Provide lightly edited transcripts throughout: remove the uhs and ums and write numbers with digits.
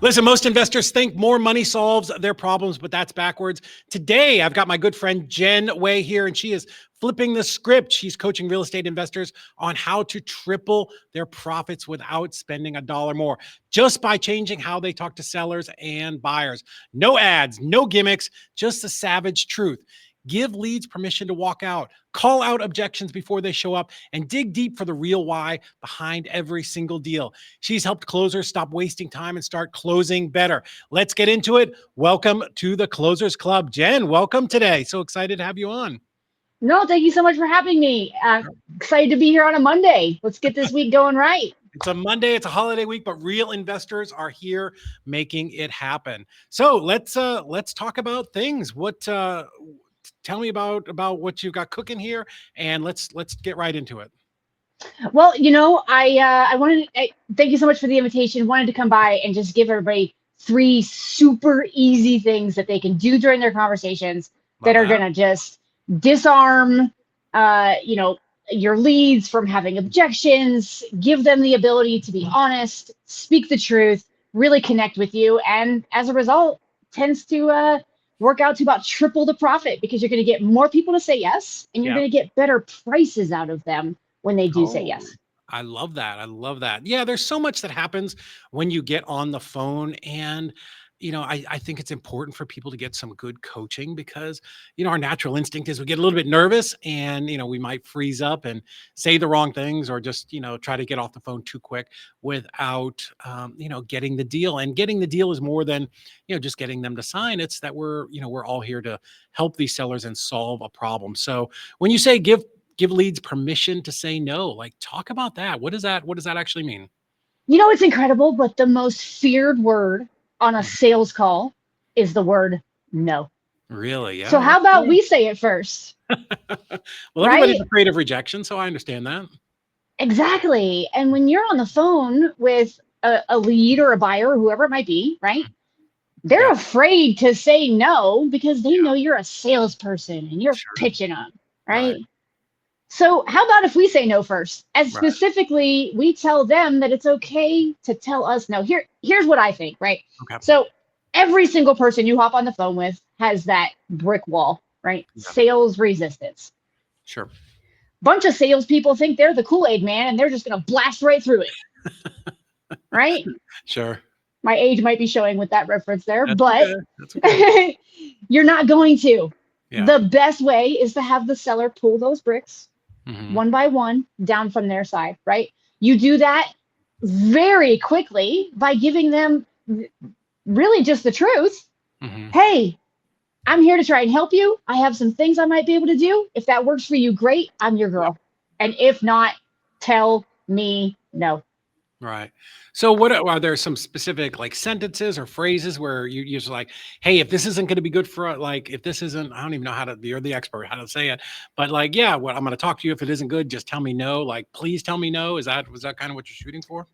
Listen, most investors think more money solves their problems, but that's backwards. Today, I've got my good friend Jen Wei here, and she is flipping the script. She's coaching real estate investors on how to triple their profits without spending a dollar more, just by changing how they talk to sellers and buyers. No ads, no gimmicks, just the savage truth. Give leads permission to walk out, call out objections before they show up, and dig deep for the real why behind every single deal. She's helped closers stop wasting time and start closing better. Let's get into it. Welcome to the Closers Club. Jen, welcome today. So excited to have you on. No, thank you so much for having me. Excited to be here on a Monday. Let's get this week going right. It's a Monday, it's a holiday week, but real investors are here making it happen. So let's talk about things. Tell me about what you've got cooking here, and let's get right into it. Well, thank you so much for the invitation. Wanted to come by and just give everybody 3 super easy things that they can do during their conversations that are going to just disarm, your leads from having objections, give them the ability to be honest, speak the truth, really connect with you, and as a result, tends to work out to about triple the profit because you're going to get more people to say yes, and you're going to get better prices out of them when they do say yes. I love that. I love that. Yeah, there's so much that happens when you get on the phone, and I think it's important for people to get some good coaching because our natural instinct is we get a little bit nervous, and we might freeze up and say the wrong things, or just try to get off the phone too quick without getting the deal. And getting the deal is more than just getting them to sign. It's that we're all here to help these sellers and solve a problem. So when you say give leads permission to say no, like, talk about that. What does that actually mean? It's incredible, but the most feared word on a sales call is the word no. Really? Yeah. So how about we say it first? Well, everybody's afraid of rejection, so I understand that. Exactly. And when you're on the phone with a lead or a buyer or whoever it might be, right? They're afraid to say no because they know you're a salesperson and you're pitching them, right? So how about if we say no first? As specifically, we tell them that it's okay to tell us no. Here's what I think, right? Okay. So every single person you hop on the phone with has that brick wall, right? Yeah. Sales resistance. Sure. Bunch of salespeople think they're the Kool-Aid man and they're just going to blast right through it. Right? Sure. My age might be showing with that reference there, That's but okay. That's okay. You're not going to. Yeah. The best way is to have the seller pull those bricks one by one down from their side, right? You do that very quickly by giving them really just the truth. Hey, I'm here to try and help you. I have some things I might be able to do. If that works for you, great. I'm your girl. And if not, tell me no. Right. So what are there some specific like sentences or phrases where you're just like, hey, if this isn't going to be good for if this isn't, I don't even know you're the expert, how to say it, but like, yeah, well, I'm going to talk to you. If it isn't good, just tell me no. Like, please tell me no. Was that kind of what you're shooting for?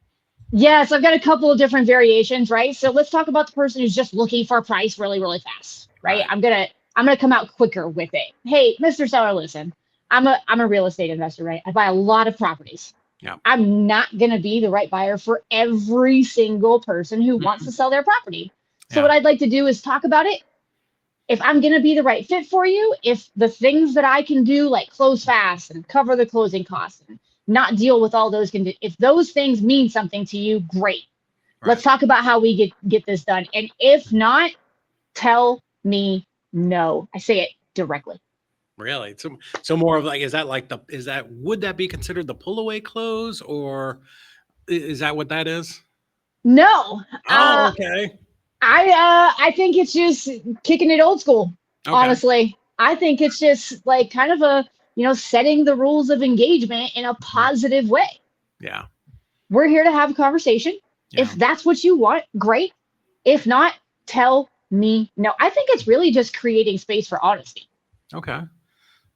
Yes, I've got a couple of different variations, right? So let's talk about the person who's just looking for a price really, really fast, right? I'm gonna come out quicker with it. Hey, Mr. Seller, listen, I'm a real estate investor, right? I buy a lot of properties. Yeah. I'm not going to be the right buyer for every single person who wants to sell their property. So what I'd like to do is talk about it. If I'm going to be the right fit for you, if the things that I can do, like close fast and cover the closing costs and not deal with all those, if those things mean something to you, great. Let's talk about how we get this done. And if not, tell me no. I say it directly. Really? So more of like, would that be considered the pull away close, or is that what that is? No. Oh, okay. I think it's just kicking it old school. Okay. Honestly, I think it's just like kind of a, setting the rules of engagement in a positive way. Yeah. We're here to have a conversation. Yeah. If that's what you want, great. If not, tell me no. I think it's really just creating space for honesty. Okay.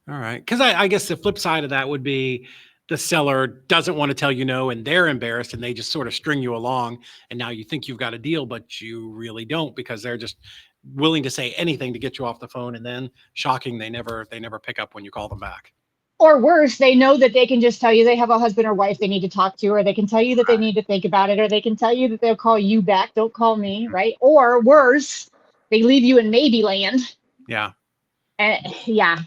All right. Because I guess the flip side of that would be the seller doesn't want to tell you no, and they're embarrassed, and they just sort of string you along. And now you think you've got a deal, but you really don't, because they're just willing to say anything to get you off the phone. And then shocking, they never pick up when you call them back. Or worse, they know that they can just tell you they have a husband or wife they need to talk to, or they can tell you that they need to think about it, or they can tell you that they'll call you back. Don't call me, right? Or worse, they leave you in maybe land. Yeah. And yeah,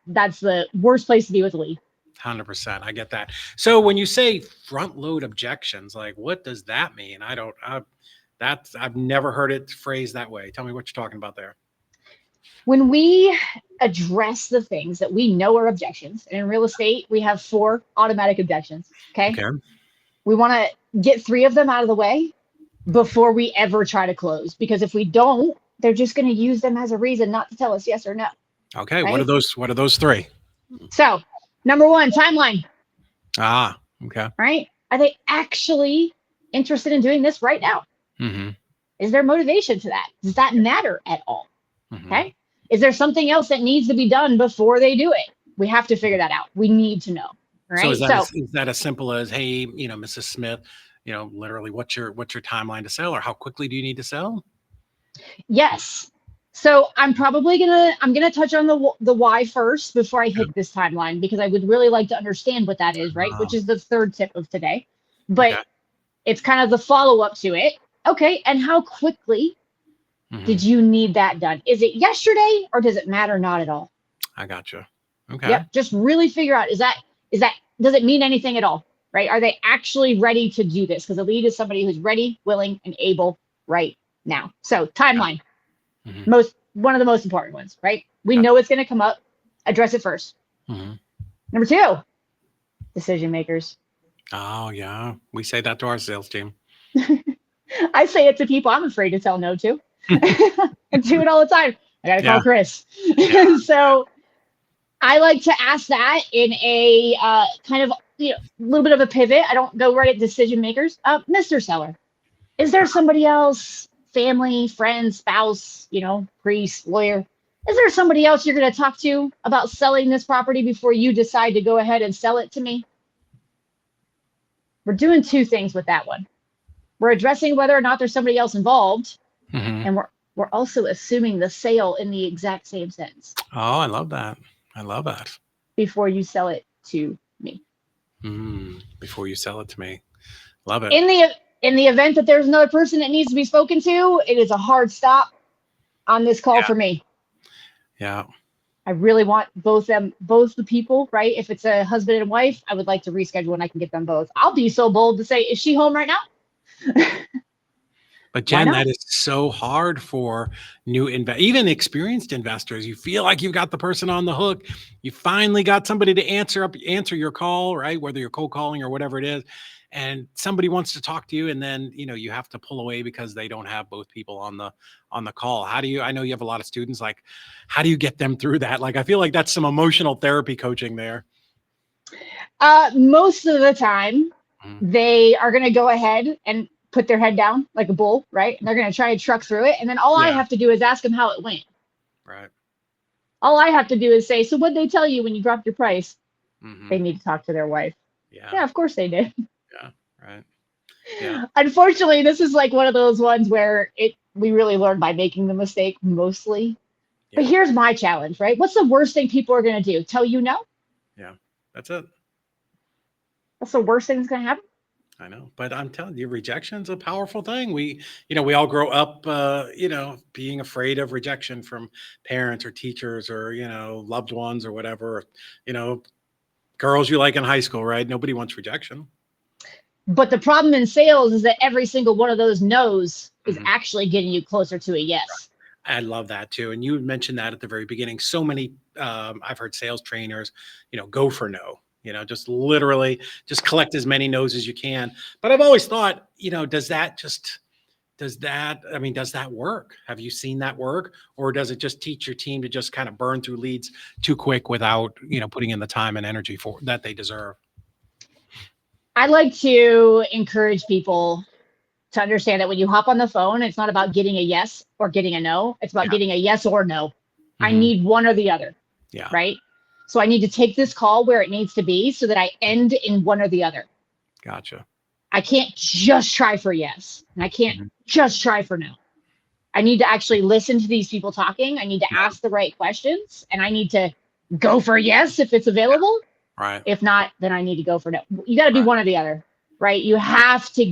that's the worst place to be with a lead. 100%. I get that. So when you say front load objections, like what does that mean? I've never heard it phrased that way. Tell me what you're talking about there. When we address the things that we know are objections, and in real estate, we have 4 automatic objections. Okay. We want to get 3 of them out of the way before we ever try to close, because if we don't, they're just going to use them as a reason not to tell us yes or no. Okay. Right? What are those 3? So, number 1, timeline. Okay. Right? Are they actually interested in doing this right now? Mm-hmm. Is there motivation to that? Does that matter at all? Mm-hmm. Okay. Is there something else that needs to be done before they do it? We have to figure that out. We need to know. Right. So is that as simple as, hey, Mrs. Smith, literally what's your timeline to sell, or how quickly do you need to sell? Yes. So I'm probably gonna touch on the why first before I hit this timeline, because I would really like to understand what that is, right? Which is the 3rd tip of today. But it's kind of the follow-up to it. Okay, and how quickly did you need that done? Is it yesterday, or does it matter not at all? I gotcha. Okay. Yep. Just really figure out, does it mean anything at all? Right? Are they actually ready to do this? Because a lead is somebody who's ready, willing, and able right now. So timeline. One of the most important ones, right? We know it's going to come up. Address it first. Number 2, decision makers. Oh yeah, we say that to our sales team. I say it to people I'm afraid to tell no to. I do it all the time. I gotta call Chris. Yeah. So I like to ask that in a kind of little bit of a pivot. I don't go right at decision makers. Mr. Seller, is there somebody else? Family, friend, spouse, priest, lawyer. Is there somebody else you're going to talk to about selling this property before you decide to go ahead and sell it to me? We're doing 2 things with that one. We're addressing whether or not there's somebody else involved, and we're also assuming the sale in the exact same sentence. Oh, I love that. Before you sell it to me. Before you sell it to me. Love it. In the event that there's another person that needs to be spoken to, it is a hard stop on this call for me. Yeah. I really want both the people, right? If it's a husband and wife, I would like to reschedule and I can get them both. I'll be so bold to say, is she home right now? But Jen, that is so hard for even experienced investors. You feel like you've got the person on the hook. You finally got somebody to answer your call, right? Whether you're cold calling or whatever it is. And somebody wants to talk to you, and then you have to pull away because they don't have both people on the call. I know you have a lot of students, like, how do you get them through that? Like, I feel like that's some emotional therapy coaching there. Most of the time, they are going to go ahead and put their head down like a bull, right? And they're going to try and truck through it. And then all I have to do is ask them how it went. Right. All I have to do is say, so what'd they tell you when you dropped your price? They need to talk to their wife. Yeah, of course they did. Yeah, right. Yeah. Unfortunately, this is like one of those ones where we really learn by making the mistake mostly. Yeah. But here's my challenge, right? What's the worst thing people are going to do? Tell you no? Yeah, that's it. What's the worst thing that's going to happen? I know, but I'm telling you, rejection's a powerful thing. We all grow up, being afraid of rejection from parents or teachers or, loved ones or whatever, girls you like in high school, right? Nobody wants rejection. But the problem in sales is that every single one of those no's is actually getting you closer to a yes. I love that too. And you mentioned that at the very beginning. So many, I've heard sales trainers, go for no, just literally just collect as many no's as you can. But I've always thought, does that work? Have you seen that work? Or does it just teach your team to just kind of burn through leads too quick without, putting in the time and energy for that they deserve? I like to encourage people to understand that when you hop on the phone, it's not about getting a yes or getting a no. It's about getting a yes or no. I need one or the other. Yeah. Right. So I need to take this call where it needs to be so that I end in one or the other. Gotcha. I can't just try for yes. And I can't just try for no. I need to actually listen to these people talking. I need to ask the right questions, and I need to go for yes if it's available. Right. If not, then I need to go for no. You got to be Right. one or the other, right? You have to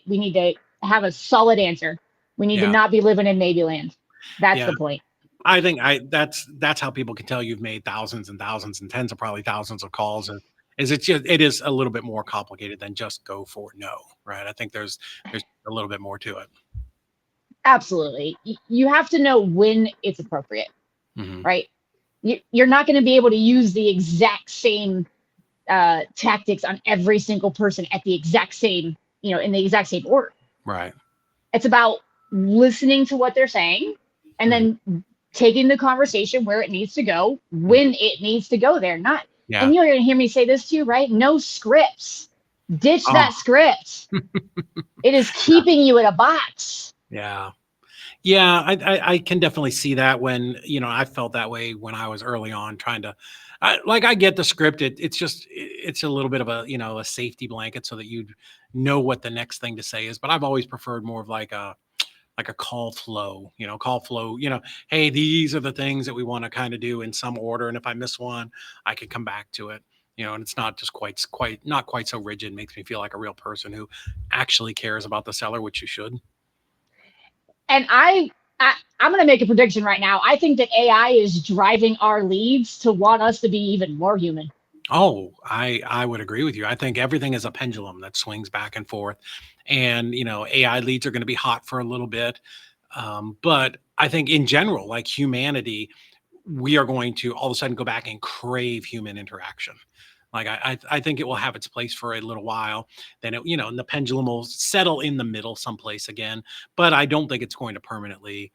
we need to have a solid answer. We need to Yeah. not be living in maybe land. That's Yeah. the point. I think that's how people can tell you've made thousands and thousands and tens of probably thousands of calls. And it is a little bit more complicated than just go for no, right? I think there's a little bit more to it. Absolutely. You have to know when it's appropriate, Mm-hmm. right? You're not going to be able to use the exact same tactics on every single person at the exact same, in the exact same order. Right. It's about listening to what they're saying and Mm-hmm. then taking the conversation where it needs to go, when it needs to go there. Not, Yeah. and you're going to hear me say this too, right? No scripts. Ditch Oh. that script. It is keeping you in a box. Yeah. Yeah, I can definitely see that when, I felt that way when I was early on trying to, I get the script. It's a little bit of a safety blanket so that you know what the next thing to say is. But I've always preferred more of like a call flow, hey, these are the things that we want to kind of do in some order. And if I miss one, I can come back to it. And it's not just not quite so rigid. Makes me feel like a real person who actually cares about the seller, which you should. And I'm going to make a prediction right now. I think that AI is driving our leads to want us to be even more human. Oh, I would agree with you. I think everything is a pendulum that swings back and forth. And, AI leads are going to be hot for a little bit. But I think in general, like humanity, we are going to all of a sudden go back and crave human interaction. Like I think it will have its place for a little while. Then and the pendulum will settle in the middle someplace again. But I don't think it's going to permanently,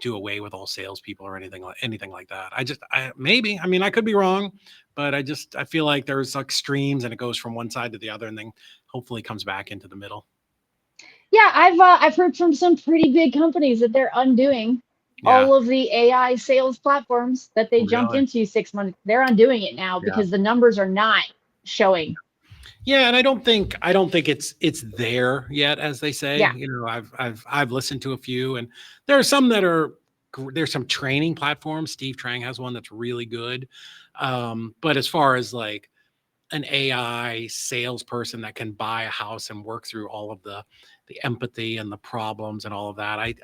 do away with all salespeople or anything like that. Maybe. I mean, I could be wrong, but I feel like there's extremes and it goes from one side to the other, and then hopefully comes back into the middle. Yeah, I've heard from some pretty big companies that they're undoing all of the AI sales platforms that they jumped into 6 months. They're undoing it now because the numbers are not showing. Yeah, and I don't think it's there yet, as they say. Yeah. I've listened to a few, and there are some there's some training platforms. Steve Trang has one that's really good. But as far as like an AI salesperson that can buy a house and work through all of the empathy and the problems and all of that, I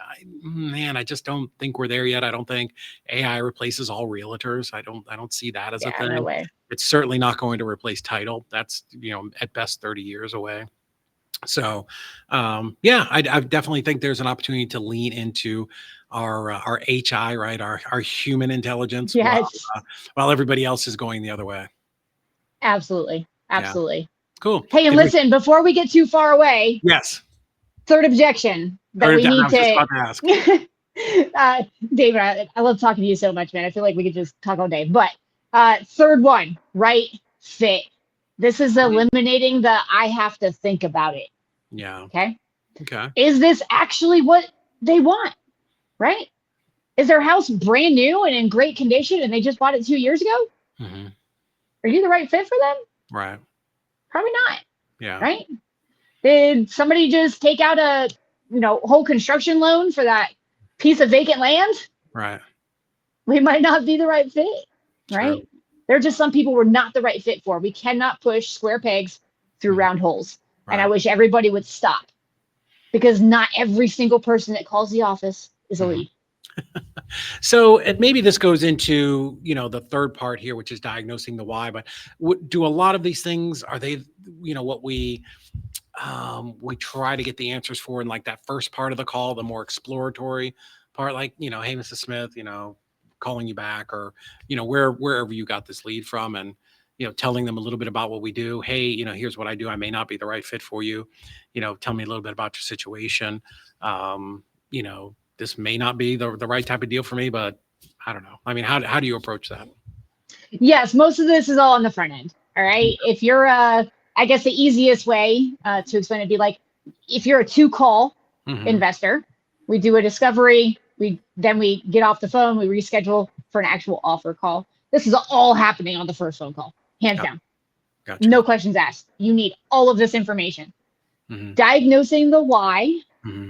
just don't think we're there yet. I don't think AI replaces all realtors. I don't see that as a thing. No way. It's certainly not going to replace title. That's, at best 30 years away. So, I definitely think there's an opportunity to lean into our HI, right? Our human intelligence, Yes. while everybody else is going the other way. Absolutely. Yeah. Cool. Hey, and listen, before we get too far away. Yes. Third objection that we need to ask. David, I love talking to you so much, man. I feel like we could just talk all day. But third one, right fit. This is eliminating the I have to think about it. Yeah. Okay. Okay. Is this actually what they want? Right? Is their house brand new and in great condition and they just bought it 2 years ago? Mm-hmm. Are you the right fit for them? Right. Probably not. Yeah. Right? Did somebody just take out a whole construction loan for that piece of vacant land? Right. We might not be the right fit. Right? True. There are just some people we're not the right fit for. We cannot push square pegs through round holes. Right. And I wish everybody would stop, because not every single person that calls the office is a lead. So maybe this goes into, the third part here, which is diagnosing the why. But do a lot of these things, are they, what we try to get the answers for in like that first part of the call, the more exploratory part, like, hey, Mrs. Smith, calling you back, or, wherever you got this lead from, and, telling them a little bit about what we do. Hey, here's what I do. I may not be the right fit for you. Tell me a little bit about your situation. This may not be the right type of deal for me, but I don't know. I mean, how do you approach that? Yes, most of this is all on the front end. All right. If you're I guess the easiest way to explain it would be like, if you're a 2-call investor, we do a discovery, then we get off the phone, we reschedule for an actual offer call. This is all happening on the first phone call, hands down. Gotcha. No questions asked. You need all of this information. Diagnosing the why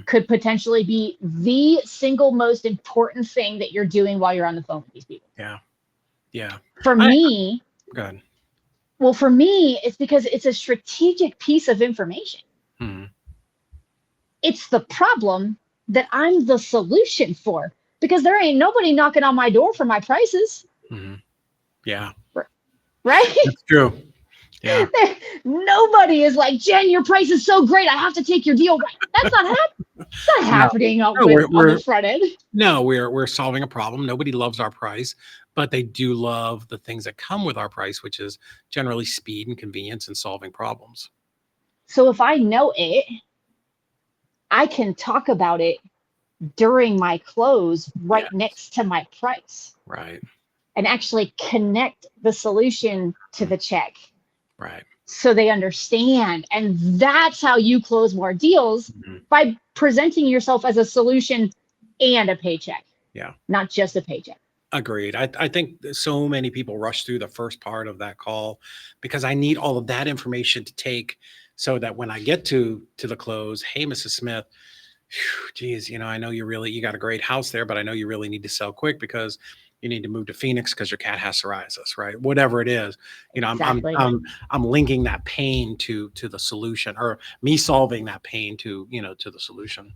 could potentially be the single most important thing that you're doing while you're on the phone with these people. Yeah. Yeah. For me, go ahead. Well, for me, it's because it's a strategic piece of information. Hmm. It's the problem that I'm the solution for, because there ain't nobody knocking on my door for my prices, Hmm. Yeah, right? that's true. Yeah. Nobody is like, Jen, your price is so great, I have to take your deal. Right? It's not No, happening no, on the front end. no, we're solving a problem. Nobody loves our price, but they do love the things that come with our price, which is generally speed and convenience and solving problems. So if I know it, I can talk about it during my close Yeah, right next to my price right. and actually connect the solution to Mm, the check right. so they understand. And that's how you close more deals, Mhm. by presenting yourself as a solution and a paycheck, Yeah. not just a paycheck. Agreed. I think that so many people rush through the first part of that call because I need all of that information to take so that when I get to the close, hey, Mrs. Smith, phew, geez, I know you got a great house there, but I know you really need to sell quick because you need to move to Phoenix because your cat has psoriasis, right? Whatever it is, Exactly. I'm linking that pain to the solution, or me solving that pain to the solution.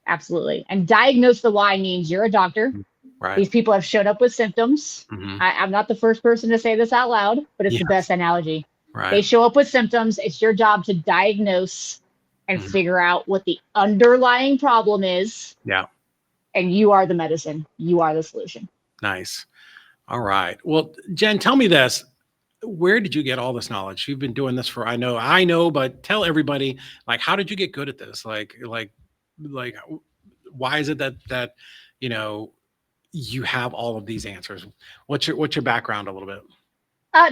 Absolutely. And diagnose the why means you're a doctor. Mm. Right. These people have showed up with symptoms. Hmm. I'm not the first person to say this out loud, but it's the Yes. best analogy. They Right. show up with symptoms. It's your job to diagnose and Mhm. figure out what the underlying problem is. Yeah. And you are the medicine, you are the solution. Nice. All right. Well, Jen, tell me this. Where did you get all this knowledge? You've been doing this for, I know, but tell everybody, like, how did you get good at this? Like, why is it that, you know, you have all of these answers? What's your background a little bit?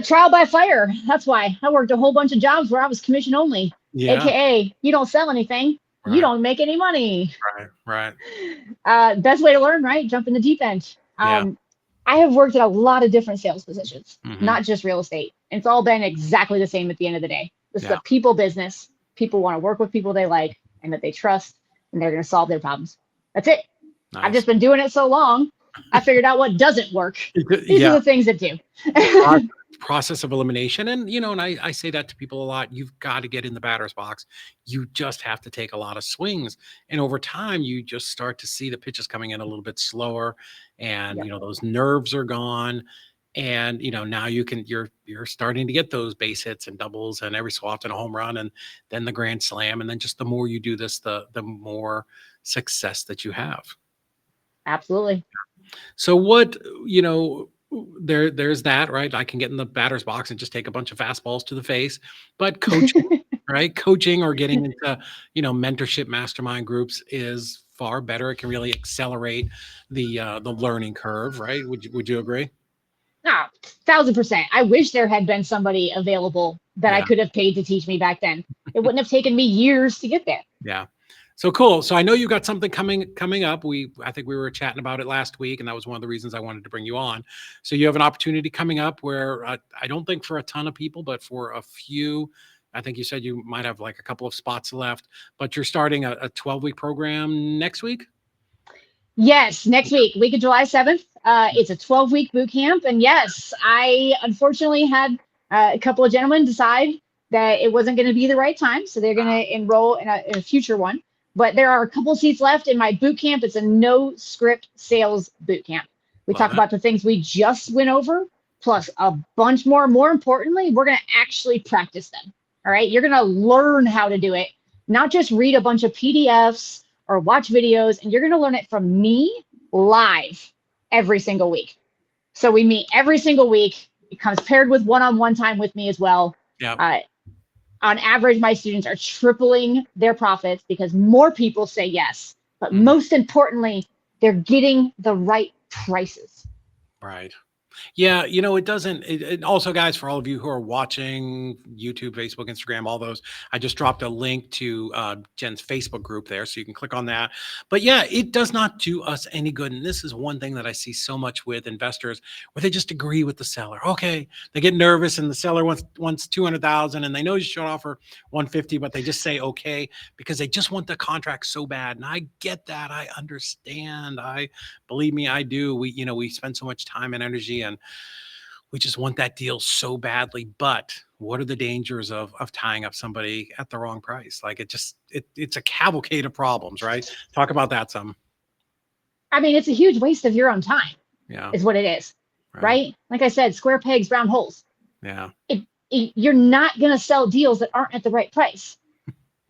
Trial by fire. That's why I worked a whole bunch of jobs where I was commission only, Yeah. AKA, you don't sell anything, you Right. don't make any money. Right. Right. Best way to learn, right? Jump in the deep end. Yeah. I have worked at a lot of different sales positions, Hmm. not just real estate. And it's all been exactly the same at the end of the day. This is Yeah. a people business. People want to work with people they like and that they trust, and they're going to solve their problems. That's it. I've Nice. just been doing it so long, I figured out what doesn't work. These are Yeah. the things that do. Process of elimination. And I say that to people a lot. You've got to get in the batter's box. You just have to take a lot of swings. And over time, you just start to see the pitches coming in a little bit slower. And, Yep, those nerves are gone. And, now you're starting to get those base hits and doubles and every so often a home run and then the grand slam. And then just the more you do this, the more success that you have. absolutely. So what, there's that, right? I can get in the batter's box and just take a bunch of fastballs to the face, but coaching, right? Coaching or getting into, mentorship mastermind groups is far better. It can really accelerate the learning curve, right? Would you agree? Ah, 1000%. I wish there had been somebody available that I Yeah. could have paid to teach me back then. It wouldn't have taken me years to get there. Yeah. So cool. So I know you got something coming up. I think we were chatting about it last week, and that was one of the reasons I wanted to bring you on. So you have an opportunity coming up where I don't think for a ton of people, but for a few, I think you said you might have like a couple of spots left, but you're starting a 12-week program next week. Yes, next week of July 7th. It's a 12-week boot camp. And yes, I unfortunately had a couple of gentlemen decide that it wasn't going to be the right time. So they're going to enroll in a future one. But there are a couple seats left in my boot camp. It's a no script sales boot camp. We Love talk it. about the things we just went over, plus a bunch more. More importantly, we're going to actually practice them. All right. You're going to learn how to do it, not just read a bunch of PDFs or watch videos, and you're going to learn it from me live every single week. So we meet every single week. It comes paired with one-on-one time with me as well. Yeah. On average, my students are tripling their profits because more people say yes. But Mhm. most importantly, they're getting the right prices. Right. Yeah, it doesn't. Also, guys, for all of you who are watching YouTube, Facebook, Instagram, all those, I just dropped a link to Jen's Facebook group there, so you can click on that. But yeah, it does not do us any good. And this is one thing that I see so much with investors, where they just agree with the seller. Okay, they get nervous, and the seller wants 200,000, and they know you should offer 150, but they just say okay because they just want the contract so bad. And I get that. I understand. Believe me, I do. We spend so much time and energy, and we just want that deal so badly. But what are the dangers of tying up somebody at the wrong price? Like it's a cavalcade of problems, right? Talk about that some. I mean, it's a huge waste of your own time. Yeah. Is what it is, right? Like I said, square pegs, round holes. Yeah. You're not going to sell deals that aren't at the right price.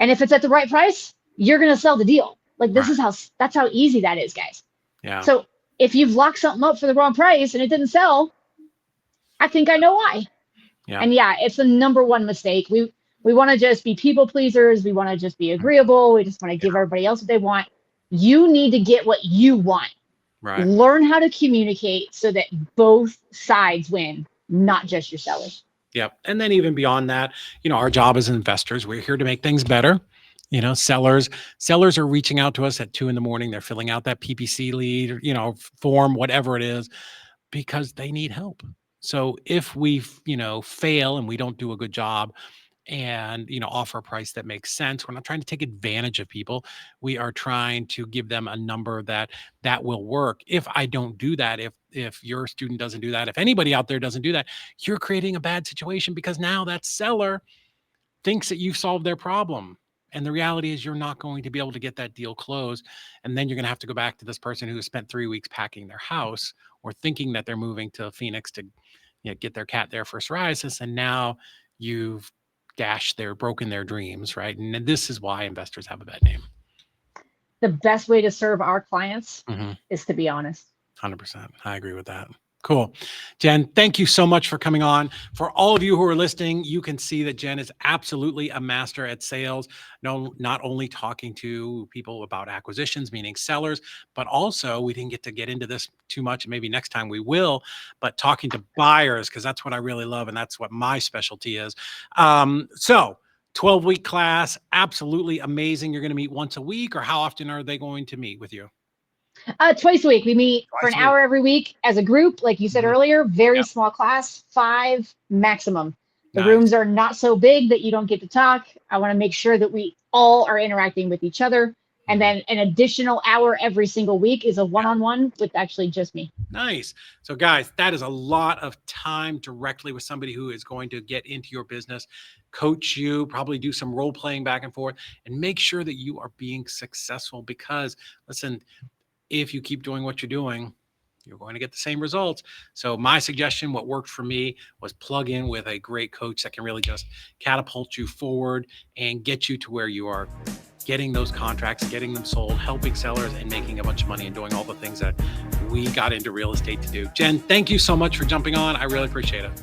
And if it's at the right price, you're going to sell the deal. Like that's how easy that is, guys. Yeah. So if you've locked something up for the wrong price and it didn't sell, I think I know why. Yeah. And yeah, it's the number one mistake. We want to just be people pleasers. We want to just be agreeable. We just want to give everybody else what they want. You need to get what you want. Right. Learn how to communicate so that both sides win, not just your sellers. Yep. And then even beyond that, our job as investors, we're here to make things better. Sellers are reaching out to us at 2 a.m. They're filling out that PPC lead, or, form, whatever it is, because they need help. So if we, fail and we don't do a good job and, offer a price that makes sense, we're not trying to take advantage of people. We are trying to give them a number that will work. If I don't do that, if your student doesn't do that, if anybody out there doesn't do that, you're creating a bad situation, because now that seller thinks that you've solved their problem. And the reality is you're not going to be able to get that deal closed. And then you're going to have to go back to this person who has spent 3 weeks packing their house or thinking that they're moving to Phoenix to get their cat there for psoriasis. And now you've broken their dreams, right? And this is why investors have a bad name. The best way to serve our clients is to be honest. 100%. I agree with that. Cool. Jen, thank you so much for coming on. For all of you who are listening, you can see that Jen is absolutely a master at sales. No, not only talking to people about acquisitions, meaning sellers, but also we didn't get into this too much. And maybe next time we will, but talking to buyers, because that's what I really love. And that's what my specialty is. So 12-week class, absolutely amazing. You're going to meet once a week, or how often are they going to meet with you? Twice a week. We meet for an hour every week as a group. Like you said earlier, very small class, 5 maximum. The rooms are not so big that you don't get to talk. I want to make sure that we all are interacting with each other. And then an additional hour every single week is a one-on-one with actually just me. Nice. So guys, that is a lot of time directly with somebody who is going to get into your business, coach you, probably do some role playing back and forth, and make sure that you are being successful. Because listen, if you keep doing what you're doing, you're going to get the same results. So my suggestion, what worked for me, was plug in with a great coach that can really just catapult you forward and get you to where you are getting those contracts, getting them sold, helping sellers, and making a bunch of money and doing all the things that we got into real estate to do. Jen, thank you so much for jumping on. I really appreciate it.